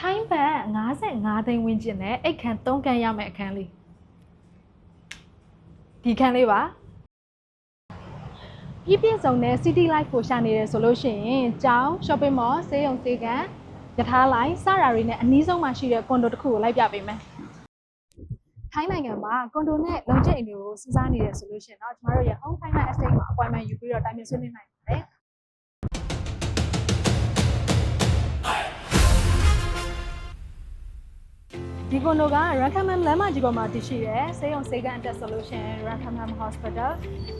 ထိုင်းဘတ်55သိန်းဝန်းကျင်နဲ့အိတ်ခမ်း3ခန်းရမယ့်အခန်းလေးဒီခန်းလေးပါပြည့်စုံတဲ့ city life ကိုရှာနေတယ်ဆိုလို့ရှိရင်ကျောင်း shopping mall ဆေးရုံဆေးခန်းရထားလိုင်းစတာတွေနဲ့အနည်းဆုံးမှရှိတဲ့ကွန်ဒိုတစ်ခုကိုလိုက်ပြပေးမယ်ထိုင်းနိုင်ငံမှာကွန်ဒိုနဲ့လုံခြုံရေးတွေကိုစဉ်းစားနေတယ်ဆိုလို့ရှိရင်တော့ကျမတို့ရဲ့ home Thailand estate မှာ appointment ယူပြီးတော့တိုင်ပင်ဆွေးနွေးနိုင်ပါတယ်ဒီကွန်ဒိုက Rakhamam လမ်းမကြီးပေါ်မှာတည်ရှိတယ်ဆေးရုံဆေးခန်းအတွက်ဆိုလို့ရှိရင် Rakhamam Hospital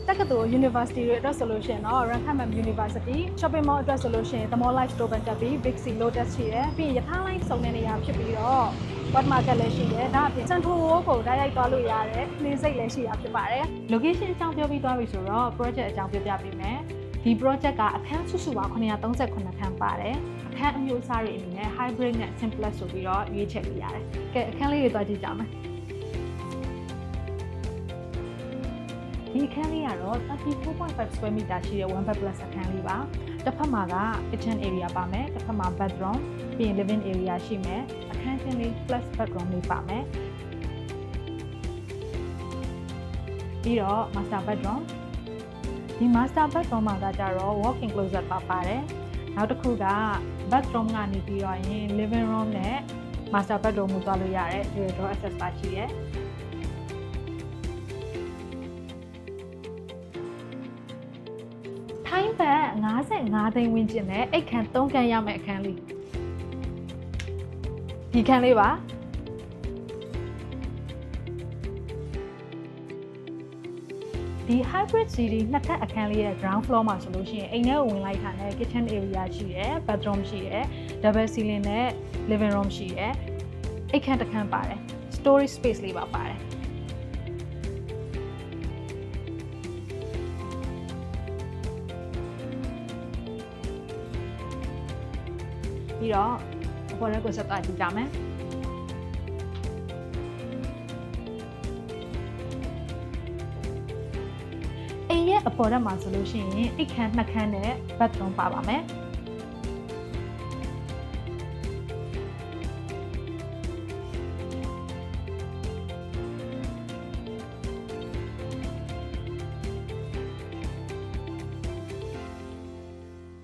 တက္ကသိုလ် University တွေအတွက်ဆိုလို့ရှိရင်တော့ Rakhamam University Shopping Mall အတွက်ဆိုလို့ရှိရင် The Mall Life Store တက်ပြီး Big C Lotus ရှိတယ်ပြီးရင်ရထားလိုင်းစုံတဲ့နေရာဖြစ်ပြီးတော့ Wet Market လည်းရှိတယ်ဒါအပြင် Central World ကိုတိုက်ရိုက်သွားလို့ရတယ်နေစိတ်လည်းရှိတာဖြစ်ပါတယ် Location အကြောင်းပြောပြီးသွားပြီဆိုတော့ project အကြောင်းပြောပြပေးမယ်ဒီ project ကအခန်းစုစုပေါင်း938ခန်းပါတယ်အခန်းအမျိုးအစားတွေအနေနဲ့ hybrid နဲ့ simplex ဆိုပြီးတော့ရွေးချယ်လို့ရတယ်။ကဲအခန်းလေးတွေသွားကြည့်ကြမယ်။ဒီအခန်းလေးကတော့34.5 square meter ရှိတဲ့ one bed plus အခန်းလေးပါ။တစ်ဖက်မှာက kitchen area ပါမယ်။တစ်ဖက်မှာ bedroom ပြီးရင် living area ရှိမယ်။အခန်းချင်းလေး plus bedroom လေးပါမယ်။ပြီးတော့ master bedroom ဒီ master bedroom မှာကကြတော့ walk-in closet ပါပါတယ်။နောက်တစ်ခုက bathroom ကနေပြီးတော့ရင် living room နဲ့ master bedroom ကိုသွားလို့ရတယ်ဒီတော့ access ပါရှိတယ်ထိုင်းဘတ်55သိန်းဝန်းကျင်နဲ့အိတ်ခမ်း3ခန်းရမယ့်အခန်းလေးဒီခန်းလေးပါဒီ hybrid series နှစ်ထပ်အခန်းလေးရဲ့ ground floor မှာဆိုလို့ရှိရင်အိမ်ထဲကိုဝင်လိုက်တာနဲ့ kitchen area ရှိတယ် bathroom ရှိတယ် double ceiling နဲ့ living room ရှိတယ်အိတ်ခန်းတစ်ခန်းပါတယ် storage space လေးပါပါတယ်ပြီးတော့အပေါ်ရက်ကိုဆက်သွားကြည့်ကြမယ်အိမ်ရဲ့အပေါ်ရက်မှာဆိုလို့ရှိရင်အိတ်ခန်းနှစ်ခန်းနဲ့ bathroom ပါပါမယ်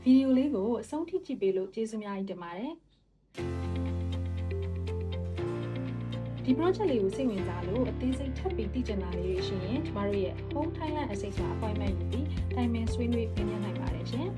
ဗီဒီယိုလေးကိုအဆုံးထိကြည့်ပေးလို့ကျေးဇူးများကြီးတင်ပါတယ်ဒီ project လေးကိုစိတ်ဝင်စားလို့အသေးစိတ်ထပ်ပြီးသိချင်တာလေးတွေရှိရင်ကျမတို့ရဲ့ Home Thailand Estate မှာ appointment ယူပြီးတိုင်ပင်ဆွေးနွေးပြင်ပြနိုင်ပါတယ်ရှင်